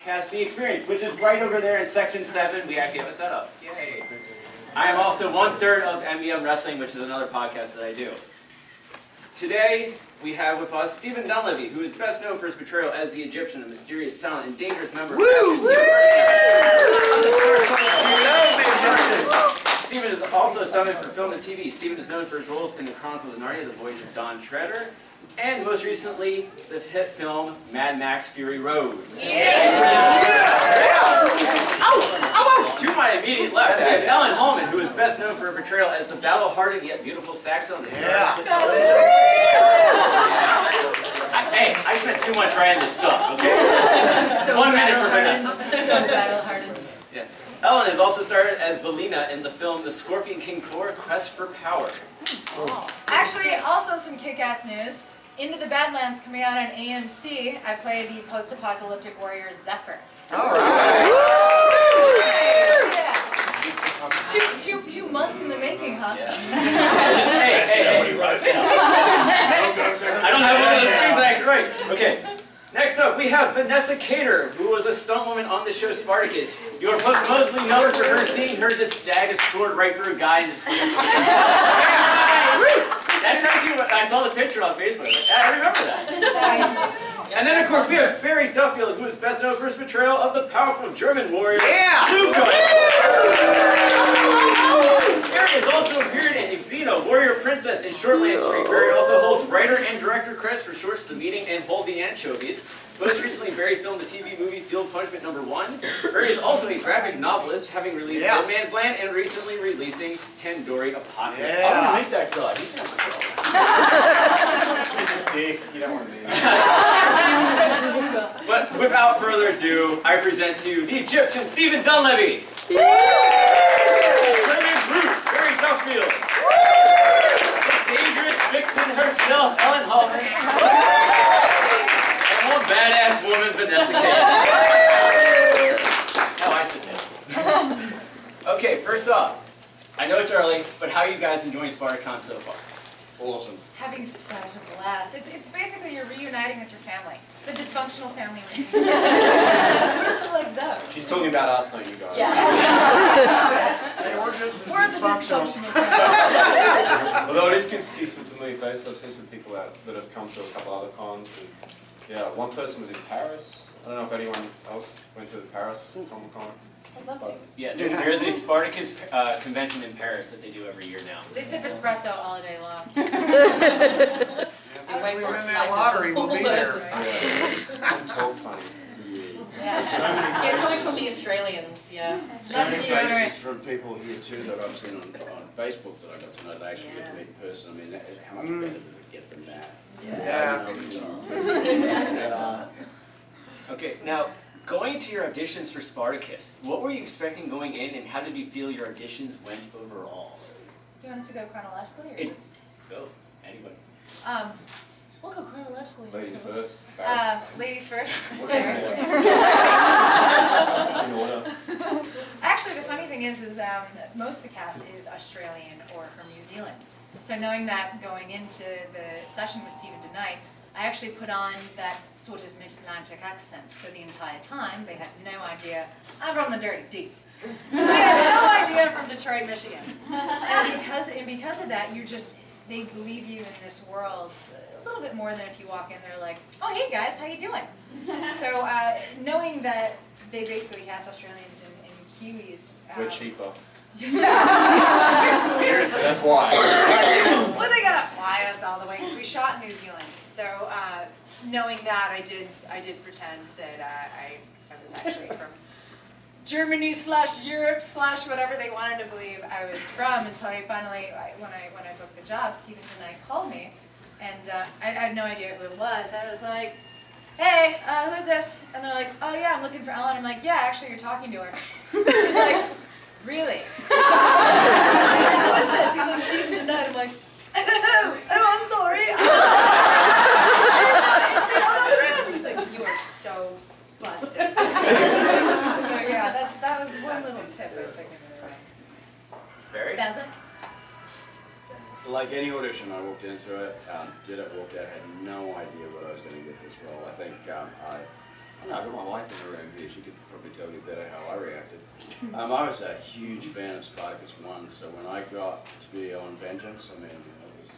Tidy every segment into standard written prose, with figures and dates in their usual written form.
Cast the experience, which is right over there in section 7. We actually have a setup. Yay! I am also 1/3 of MBM Wrestling, which is another podcast that I do. Today, we have with us Stephen Dunleavy, who is best known for his portrayal as the Egyptian, a mysterious, silent, and dangerous member of Stephen is also a stuntman for film and TV. Stephen is known for his roles in The Chronicles of Narnia, The Voyage of Dawn Treader, and most recently, the hit film Mad Max Fury Road. To my immediate left, we have Ellen Holman, who is best known for her portrayal as the battle-hardened yet beautiful Saxon on the Stars. Hey, I spent too much writing this stuff, okay? So 1 minute for Vanessa. So battle-hardened. Yeah. Ellen has also starred as Valina in the film The Scorpion King 4, Quest for Power. Actually, also some kick-ass news. Into the Badlands coming out on AMC, I play the post-apocalyptic warrior Zephyr. Alright! Yeah. Two months in the making, huh? Yeah. Hey. I don't have one of those things I can write. Okay. Next up, we have Vanessa Cater, who was a stuntwoman on the show Spartacus. You are mostly known for her seeing her just dag a sword right through a guy in the sleeve. That's actually what I saw the picture on Facebook. I remember that. And then, of course, we have Barry Duffield, who is best known for his portrayal of the powerful German warrior, Luca. Barry has also appeared in Xeno, Warrior Princess, and Shortland Street. Barry also holds writer and director credits for shorts The Meeting and Hold the Anchovies. Most recently, Barry filmed the TV movie Field Punishment #1. Barry is also a graphic novelist, having released Dead Man's Land and recently releasing Tendori Apocalypse. I want to meet that guy. He's not my He's a dick. You don't want to meet him. But without further ado, I present to you the Egyptian Stephen Dunleavy. Barry Duffield. The dangerous vixen herself, Ellen Holman. And one badass woman, Vanessa Cater. Oh, I sit down. Okay, first off, I know it's early, but how are you guys enjoying Spartacon so far? Awesome. Having such a blast. It's basically you're reuniting with your family. It's a dysfunctional family reunion. Who doesn't like those? She's talking about us, not you guys. Yeah. We're just We're the dysfunctional family. Although it is consistent to me, based I've seen some people out that have come to a couple other cons. And, yeah, one person was in Paris. I don't know if anyone else went to the Paris Comic Con. Yeah, there is a Spartacus convention in Paris that they do every year now. They sip espresso all day long. If we win that lottery, we'll be there. I'm told funny. Yeah, coming from the Australians, yeah. That's deodorant. From people here too that I've seen on Facebook that I got to know, they actually get to meet in person. I mean, how much better does it get than that? Okay, now, going to your auditions for Spartacus, what were you expecting going in, and how did you feel your auditions went overall? Do you want us to go chronologically or just? Go, anybody. We'll go chronologically. Ladies first. Ladies first. In order. Actually, the funny thing is most of the cast is Australian or from New Zealand. So knowing that going into the session with Stephen tonight, I actually put on that sort of mid-Atlantic accent. So the entire time, they had no idea I'm from the Dirty Deep. So they had no idea I'm from Detroit, Michigan. And because of that, they believe you in this world a little bit more than if you walk in there like, oh, hey guys, how you doing? So knowing that they basically cast Australians and Kiwis. We're cheaper. Seriously, that's why. Well, they gotta fly us all the way because we shot in New Zealand. So knowing that, I did pretend that I was actually from Germany/Europe/ whatever they wanted to believe I was from, until I finally, when I booked the job, Stephen tonight called me, and I had no idea who it was. I was like, hey, who is this? And they're like, oh yeah, I'm looking for Ellen. I'm like, yeah, actually you're talking to her. He's like, really? Who is this? He's like, Stephen tonight. I'm like, oh, I'm sorry. He's like, you are so busted. So yeah, that was one little tip I took into the ring. Barry? That's it? Like any audition, I walked into it, did it, walked out, had no idea what I was going to get this role. I think No, I've got my wife in the room here. She could probably tell you better how I reacted. I was a huge fan of Spartacus 1, so when I got to be on Vengeance, I mean, it was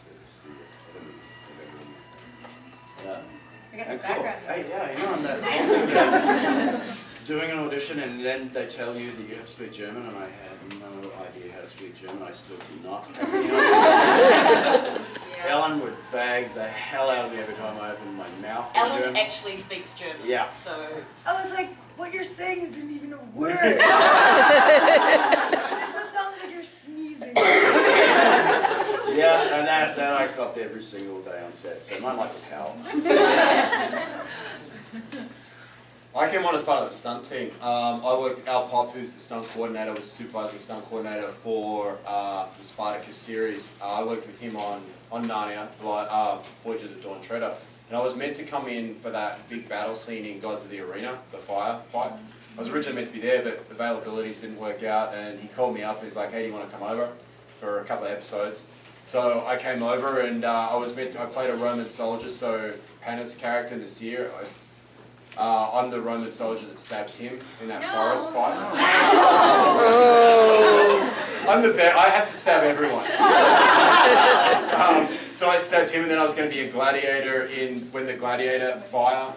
I got some cool. background. Hey, yeah, you know, I'm that doing an audition, and then they tell you that you have to speak German, and I had no idea how to speak German. I still do not have any idea. Ellen would bag the hell out of me every time I opened my mouth. Ellen actually speaks German. Yeah. So I was like, what you're saying isn't even a word. That sounds like you're sneezing. Yeah, and that I copped every single day on set, so my life was hell. I came on as part of the stunt team. I worked, Al Pop, who's the stunt coordinator, was the supervising stunt coordinator for the Spartacus series. I worked with him on Narnia, Voyage of the Dawn Treader. And I was meant to come in for that big battle scene in Gods of the Arena, the fire fight. I was originally meant to be there, but availabilities didn't work out, and he called me up and he's like, hey, do you want to come over for a couple of episodes? So I came over, and I played a Roman soldier, so Panna's character, Nasir, I'm the Roman soldier that stabs him in that forest fight. I'm the best. I have to stab everyone. So I stabbed him, and then I was going to be a gladiator when the gladiator fire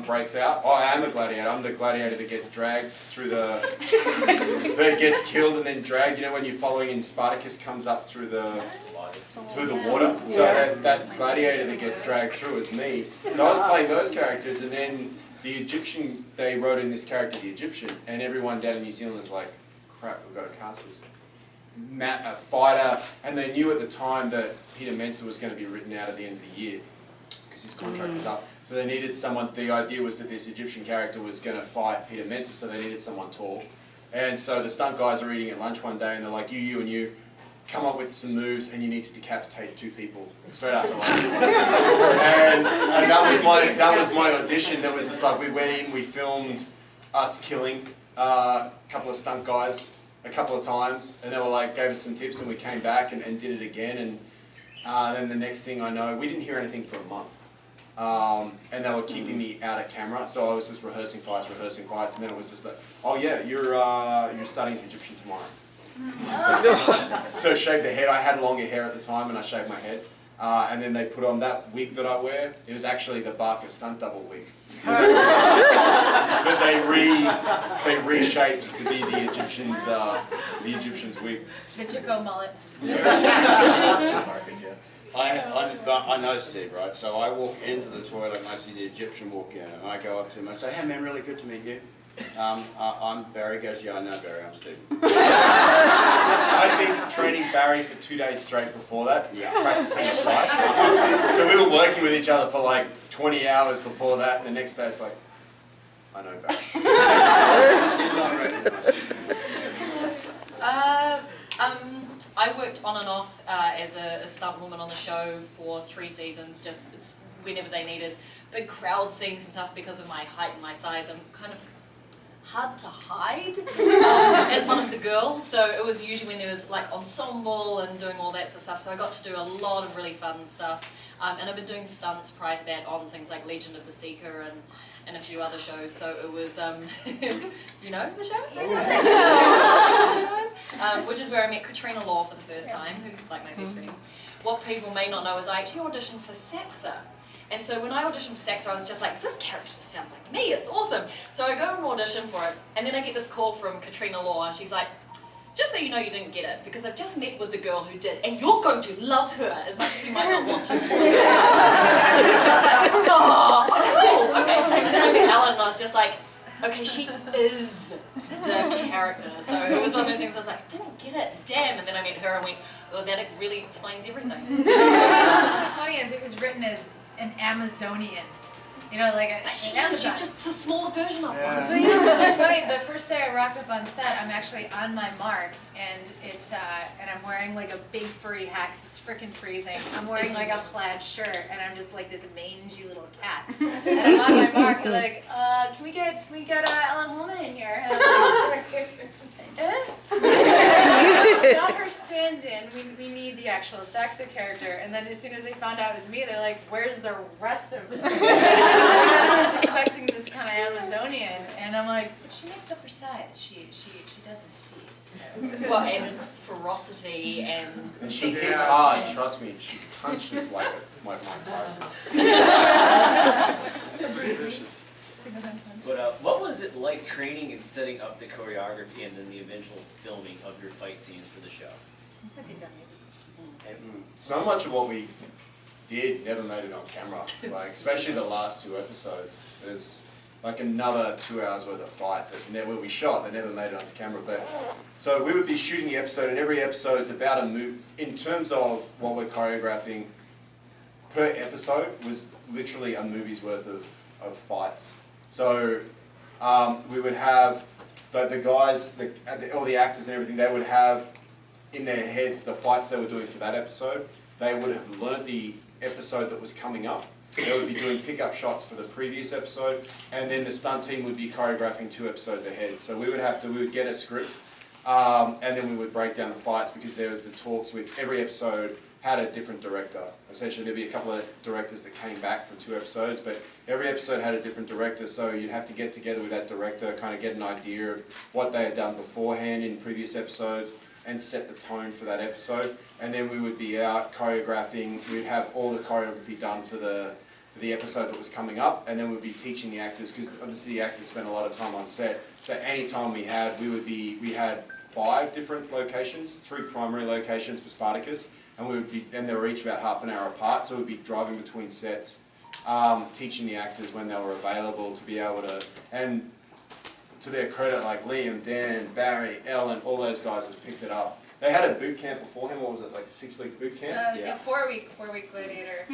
breaks out. Oh, I am a gladiator. I'm the gladiator that gets dragged through that gets killed and then dragged. You know when you're following in Spartacus comes up through the water. So that gladiator that gets dragged through is me. So I was playing those characters, and then the Egyptian, they wrote in this character, the Egyptian, and everyone down in New Zealand was like, crap, we've got to cast this fighter, and they knew at the time that Peter Mensah was going to be written out at the end of the year because his contract was up. So they needed someone, the idea was that this Egyptian character was going to fight Peter Mensah, so they needed someone tall. And so the stunt guys are eating at lunch one day, and they're like, you and you, come up with some moves, and you need to decapitate 2 people straight after lunch. and that was my audition. There was just like, we went in, we filmed us killing a couple of stunt guys a couple of times, and they were like, gave us some tips, and we came back and did it again, and then the next thing I know, we didn't hear anything for a month. And they were keeping me out of camera, so I was just rehearsing fights, and then it was just like, oh yeah, you're starting as Egyptian tomorrow. So shaved the head. I had longer hair at the time, and I shaved my head. And then they put on that wig that I wear. It was actually the Barker stunt double wig. But they reshaped to be the Egyptian's wig. The Jippo mullet. I know Steve, right? So I walk into the toilet and I see the Egyptian walk in, and I go up to him and I say, hey man, really good to meet you. I'm Barry. He goes, yeah, I know Barry, I'm Steve. I'd been training Barry for 2 days straight before that, practicing the fight. So we were working with each other for like 20 hours before that, and the next day it's like, I know Barry. Did not recognize him. I worked on and off as a stunt woman on the show for 3 seasons, just whenever they needed big crowd scenes and stuff. Because of my height and my size, I'm kind of hard to hide as one of the girls, so it was usually when there was like ensemble and doing all that sort of stuff, so I got to do a lot of really fun stuff, and I've been doing stunts prior to that on things like Legend of the Seeker and a few other shows, so it was, you know the show? Which is where I met Katrina Law for the first time, who's like my best friend. What people may not know is I actually auditioned for Saxa. And so when I auditioned for Saxa, I was just like, this character just sounds like me, it's awesome. So I go and audition for it, and then I get this call from Katrina Law, and she's like, just so you know you didn't get it, because I've just met with the girl who did, and you're going to love her as much as you might not want to. I was like, oh, cool, okay. And then I met Ellen, and I was just like, okay, she is the character. So it was one of those things I was like, didn't get it, damn. And then I met her and went, oh, that really explains everything. What's really funny is it was written as an Amazonian. You know, like She's just a smaller version of one. But you know, it's really funny. The first day I rocked up on set, I'm actually on my mark, and it's and I'm wearing like a big furry hat 'cause it's freaking freezing. I'm wearing like a plaid shirt, and I'm just like this mangy little cat. And I'm on my mark, and like, can we get Ellen Holman in here? And I'm like, not her stand-in. We need the actual Saxa character, and then as soon as they found out it was me, they're like, "Where's the rest of them?" Everyone's expecting this kind of Amazonian, and I'm like, "But she makes up her size. She doesn't speed." So. Well, and ferocity and And she sexy. hits hard, trust me. She punches like Mike Tyson. Vicious. But what was it like training and setting up the choreography and then the eventual filming of your fight scenes for the show? That's a good dummy. And So much of what we did never made it on camera. Like especially the last 2 episodes. There's like another 2 hours worth of fights that we shot that never made it onto camera. But so we would be shooting the episode, and every episode's about a move. In terms of what we're choreographing, per episode was literally a movie's worth of fights. So we would have the guys, all the actors and everything, they would have in their heads the fights they were doing for that episode. They would have learnt the episode that was coming up. They would be doing pickup shots for the previous episode, and then the stunt team would be choreographing 2 episodes ahead. So we would get a script, and then we would break down the fights because there was the talks with every episode had a different director. Essentially, there'd be a couple of directors that came back for 2 episodes, but every episode had a different director, so you'd have to get together with that director, kind of get an idea of what they had done beforehand in previous episodes, and set the tone for that episode. And then we would be out choreographing. We'd have all the choreography done for the episode that was coming up, and then we'd be teaching the actors, because obviously the actors spend a lot of time on set. So any time we had 5 different locations, 3 primary locations for Spartacus, and they were each about half an hour apart. So we'd be driving between sets, teaching the actors when they were available to be able to. And to their credit, like Liam, Dan, Barry, Ellen, all those guys have picked it up. They had a boot camp beforehand. What was it, like a 6-week boot camp? Yeah, 4-week Yeah. gladiator.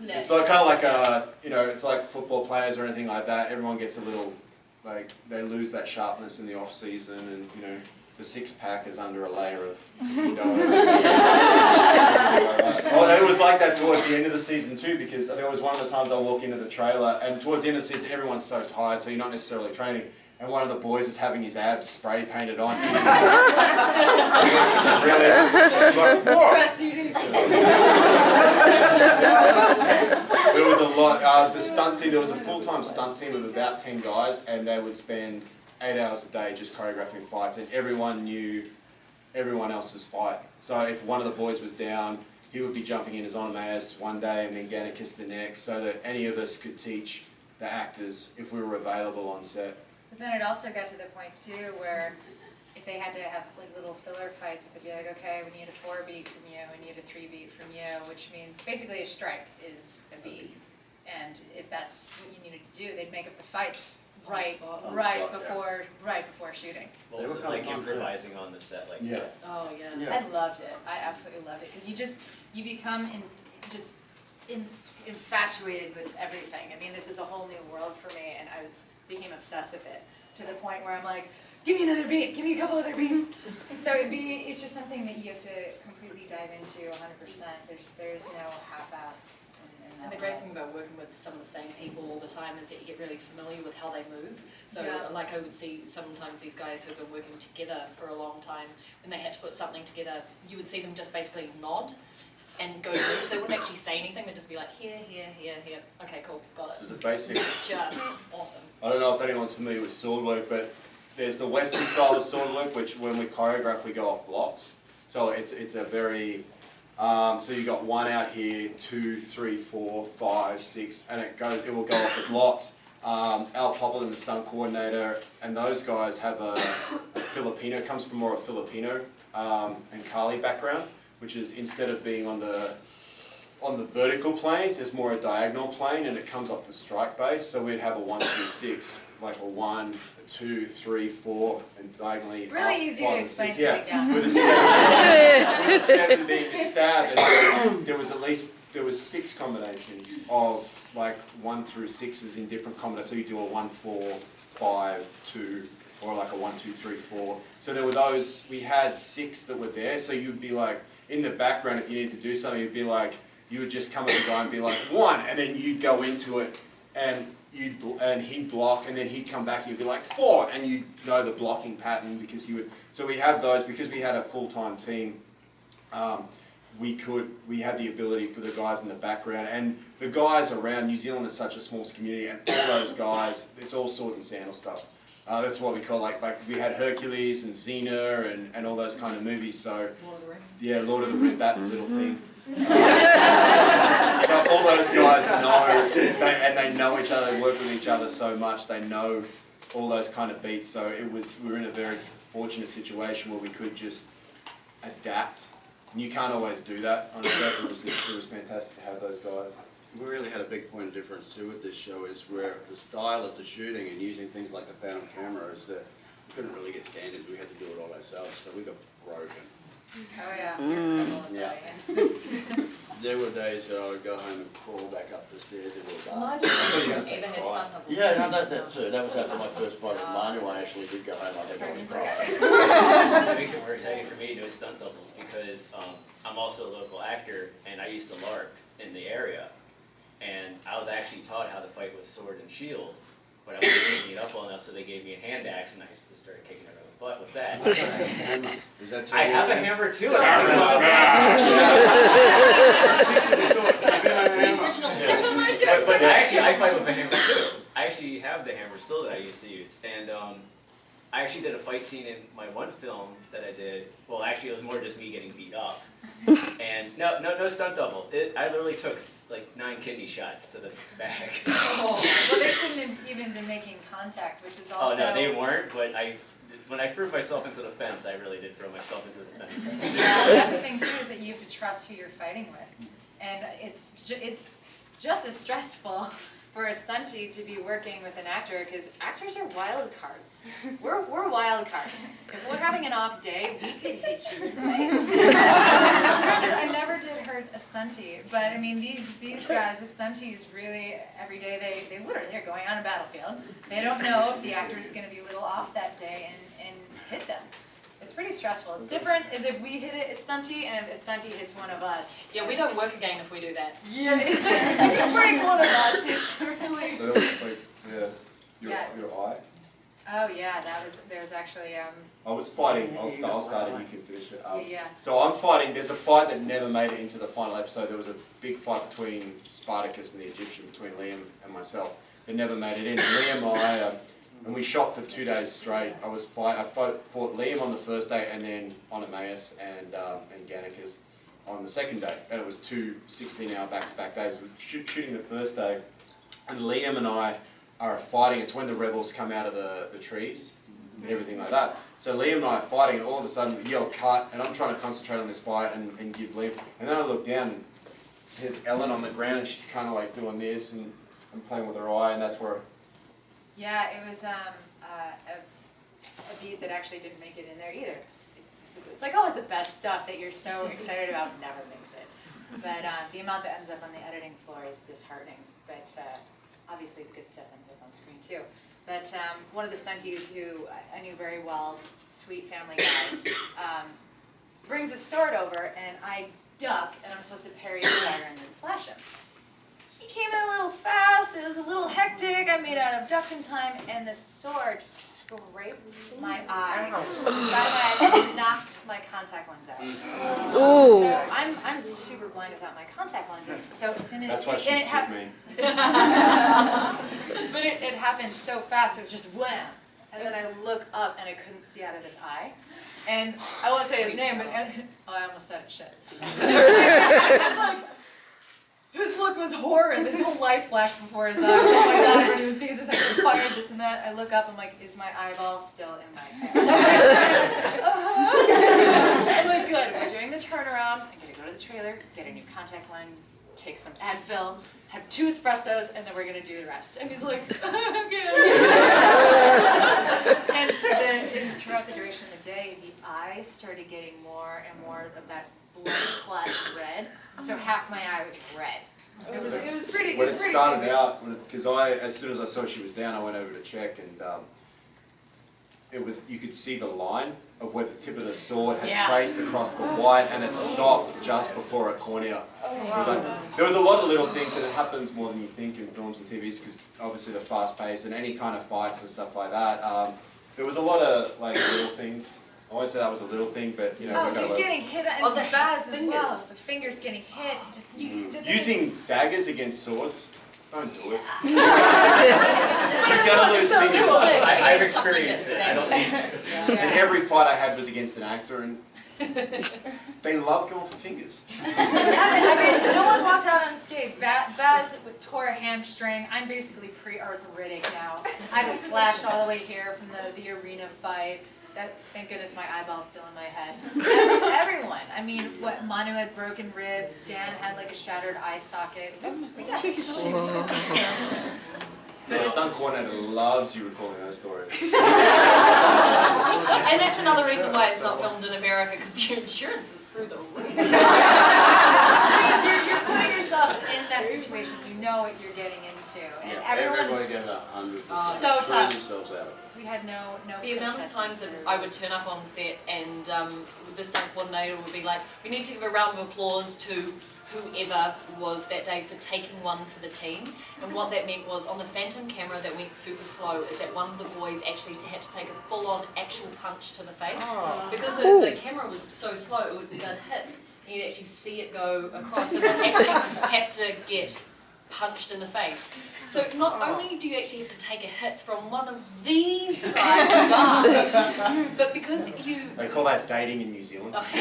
It's like kind of like it's like football players or anything like that. Everyone gets a little, like they lose that sharpness in the off season, and the 6-pack is under a layer of Oh, it was like that towards the end of the season too, because there was one of the times I walk into the trailer, and towards the end of the season, everyone's so tired, so you're not necessarily training. And one of the boys is having his abs spray painted on. Really? Like, Stress eating. There was a lot. The stunt team, there was a full-time stunt team of about 10 guys, and they would spend 8 hours a day just choreographing fights, and everyone knew everyone else's fight. So if one of the boys was down, he would be jumping in as Onomaus one day and then Gannicus the next, so that any of us could teach the actors if we were available on set. But then it also got to the point too where if they had to have like little filler fights, they'd be like, okay, we need a 4 beat from you, we need a 3 beat from you, which means basically a strike is a beat. And if that's what you needed to do, they'd make up the fights right before shooting. what was it like improvising on the set like that? Oh yeah. I loved it. I absolutely loved it because you become infatuated with everything. I mean, this is a whole new world for me, and I became obsessed with it to the point where I'm like, give me another beat, give me a couple other beats. So it's just something that you have to completely dive into 100%. There's no half-ass. And the great thing about working with some of the same people all the time is that you get really familiar with how they move. So like I would see sometimes these guys who have been working together for a long time, when they had to put something together, you would see them just basically nod and go move. They wouldn't actually say anything, they'd just be like, here, here, here, here. Okay, cool, got it. It's a basic. Just awesome. I don't know if anyone's familiar with sword work, but there's the Western style of sword work, which when we choreograph, we go off blocks. So it's a very, so you got 1 out here, 2, 3, 4, 5, 6, and it will go off the blocks. Al Poplar, the stunt coordinator, and those guys have a Filipino, comes from more a Filipino and Kali background, which is instead of being on the vertical planes, there's more a diagonal plane, and it comes off the strike base. So we'd have a 1 through 6, like a 1, a 2, 3, 4, and diagonally. Really up, easy 5, to and explain 6. sitting down. With a 7 being a stab, and there was 6 combinations of like 1 through 6s in different combinations. So you do a 1, 4, 5, 2, or like a 1, 2, 3, 4. So there were those. We had 6 that were there. So you'd be like in the background if you needed to do something. You'd be like you would just come at the guy and be like 1, and then you'd go into it, and he'd block, and then he'd come back and you'd be like 4, and you'd know the blocking pattern because he would. So we have those because we had a full-time team. we had the ability for the guys in the background, and the guys around. New Zealand is such a small community, and all those guys, it's all sword and sandal stuff. That's what we call like we had Hercules and Xena and all those kind of movies. So Lord of the Rings. yeah, Lord of the Rings, that little thing. So all those guys know, and they know each other, they work with each other so much, they know all those kind of beats. So we were in a very fortunate situation where we could just adapt. And you can't always do that on a set. It was fantastic to have those guys. We really had a big point of difference too with this show is where the style of the shooting and using things like a phantom camera is that we couldn't really get standards. We had to do it all ourselves, so we got broken. Oh yeah. Yeah. There were days that I would go home and crawl back up the stairs in the dark. Ever had stunt doubles? Yeah, no, that too. That was after my first fight with Manu. I actually did go home. I think I was crying. What makes it more exciting for me to do is stunt doubles because I'm also a local actor and I used to LARP in the area. And I was actually taught how to fight with sword and shield, but I wasn't picking it up well enough, so they gave me a hand axe and I just started kicking everyone's butt with that. Is that I have a hammer too. The original hammer. But actually, I fight with a hammer too. I actually have the hammer still that I used to use, and I actually did a fight scene in my one film that I did. Well, actually, it was more just me getting beat up, and no stunt double. I literally took like 9 kidney shots to the back. Well, they shouldn't have even been making contact, which is also. Oh no, they weren't. But when I threw myself into the fence, I really did throw myself into the fence. Yeah, that's the thing too, is that you have to trust who you're fighting with, and it's just as stressful for a stunty to be working with an actor, because actors are wild cards. We're wild cards. If we're having an off day, we could hit you in the face. I never did hurt a stunty, but I mean these guys, the stunties, really every day they literally are going on a battlefield. They don't know if the actor is going to be a little off that day and hit them. It's pretty stressful. It's different as if we hit a stunty and if a stunty hits one of us. Yeah, we don't work again if we do that. Yeah, it's like, if you break one of us, it's really. So that was like, your eye. Oh yeah, there's actually I was fighting. I'll start and you can finish it. yeah. So I'm fighting. There's a fight that never made it into the final episode. There was a big fight between Spartacus and the Egyptian, between Liam and myself. It never made it in. Liam, and we shot for 2 days straight. I fought Liam on the first day, and then Onomaeus and Gannicus on the second day. And it was 2 16-hour back-to-back days. We were shooting the first day, and Liam and I are fighting. It's when the rebels come out of the trees and everything like that. So Liam and I are fighting, and all of a sudden we yell cut, and I'm trying to concentrate on this fight and give Liam. And then I look down, and there's Ellen on the ground, and she's kind of like doing this, and I'm playing with her eye, and that's where. Yeah, it was a beat that actually didn't make it in there either. It's like always the best stuff that you're so excited about never makes it. But the amount that ends up on the editing floor is disheartening. But obviously the good stuff ends up on screen too. But one of the stunties who I knew very well, sweet family guy, brings a sword over and I duck and I'm supposed to parry the fire and then slash him. He came in a little fast, it was a little hectic, I made out of duck in time, and the sword scraped my eye. And knocked my contact lens out. So I'm super blind without my contact lenses, so as soon as That's why she it hit me. But it happened so fast, it was just wham! And then I look up and I couldn't see out of this eye. And I won't say his name, but I almost said it, shit. I was like, his look was horrid. This whole life flashed before his eyes. Oh my god, when he sees this, I fired this and that. I look up, I'm like, is my eyeball still in my head? I'm like, good. We're doing the turnaround. I'm gonna go to the trailer, get a new contact lens, take some Advil, have 2 espressos, and then we're gonna do the rest. And he's like, okay. And throughout the duration of the day, the eye started getting more and more of that blood clot red, so half my eye was red. It was pretty. When it started out, because as soon as I saw she was down, I went over to check, and you could see the line of where the tip of the sword had traced across the white, and it stopped just before a cornea. There was a lot of little things, and it happens more than you think in films and TVs, because obviously the fast pace and any kind of fights and stuff like that. There was a lot of like little things I won't say that was a little thing, but you know. Oh, we just gotta- getting hit Oh, in the the buzz as fingers. well. The fingers getting hit. Just you. the thing is- Using daggers against swords, don't do it. But You're gonna lose so fingers. cool. I've Against something experienced it. that's I don't need to. And Yeah. every fight I had was against an actor, and they love going for fingers. I mean, no one walked out unscathed. Baz tore a hamstring. I'm basically pre-arthritic now. I was slashed all the way here from the arena fight. Thank goodness my eyeball's still in my head. Everyone. I mean, what, Manu had broken ribs. Dan had like a shattered eye socket. We got The stunt coordinator loves you recalling those stories. And that's another reason why it's not filmed in America, because your insurance is through the roof. Because you're putting yourself in that situation. You know what you're getting into, and Everybody everyone's gets 100%. so Throw tough. themselves out of it. We had no. The amount of times that I would turn up on set and the stunt coordinator would be like, we need to give a round of applause to whoever was that day for taking one for the team. And what that meant was, on the phantom camera that went super slow, is that one of the boys actually had to take a full-on actual punch to the face. Because the camera was so slow, it would hit, and you'd actually see it go across, and would actually have to get punched in the face. So not only do you actually have to take a hit from one of these sides of bars, but because you... They call that dating in New Zealand. That's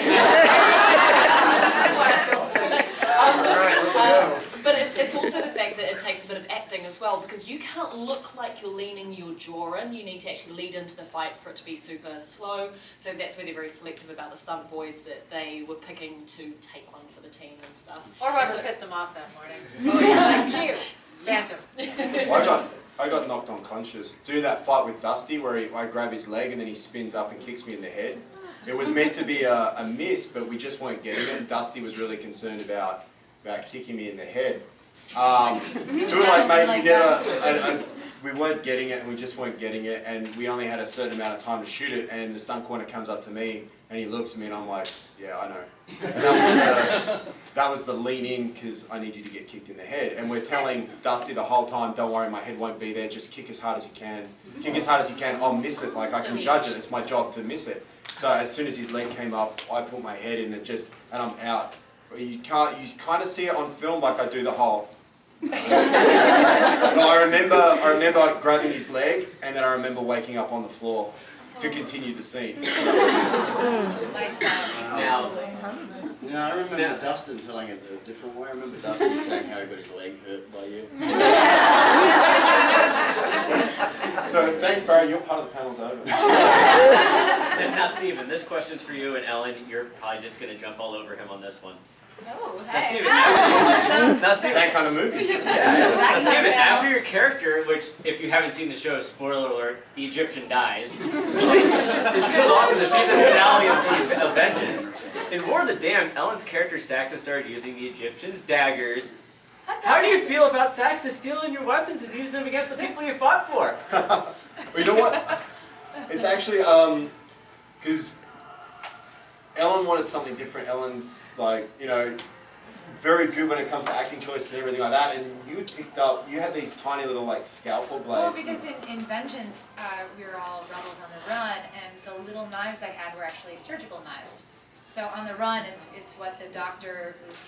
why it's still so big. Alright, let's go. But it's also the fact that it takes a bit of acting as well, because you can't look like you're leaning your jaw in. You need to actually lead into the fight for it to be super slow. So that's where they're very selective about the stunt boys, that they were picking to take one for the team and stuff. Or whoever pissed him off that morning. Oh yeah, like you, Phantom. I got knocked unconscious doing that fight with Dusty, where I grab his leg and then he spins up and kicks me in the head. It was meant to be a miss, but we just weren't getting it. And Dusty was really concerned about kicking me in the head. So we're like, mate, you never. And we weren't getting it, and we just weren't getting it, and we only had a certain amount of time to shoot it. And the stunt coordinator comes up to me and he looks at me, and I'm like, yeah, I know. And that was the lean in, because I need you to get kicked in the head. And we're telling Dusty the whole time, don't worry, my head won't be there. Just kick as hard as you can. Kick as hard as you can. I'll miss it. Like, I can judge it. It's my job to miss it. So as soon as his leg came up, I put my head in it, and I'm out. You kind of see it on film, like I do the whole. But I remember grabbing his leg, and then I remember waking up on the floor to continue the scene. Lights out. Now, Yeah, I remember Dustin telling it a different way. I remember Dustin saying how he got his leg hurt by you. So thanks, Barry. Your part of the panel's over. now, Stephen, this question's for you, and Ellen, you're probably just going to jump all over him on this one. Oh, Now, hey. Stephen, now, Stephen, That kind of movie. now, Stephen, after your character, which, if you haven't seen the show, spoiler alert, the Egyptian dies, it's too long to see the finale of Vengeance. In War of the Damned, Ellen's character Saxa started using the Egyptians' daggers. How do you feel about Saxa stealing your weapons and using them against the people you fought for? Well, you know what? It's actually, because Ellen wanted something different. Ellen's like, you know, very good when it comes to acting choices and everything like that. And you picked up, you had these tiny little like scalpel blades. Well, because in Vengeance, we were all rebels on the run, and the little knives I had were actually surgical knives. So on the run, it's what the doctor was using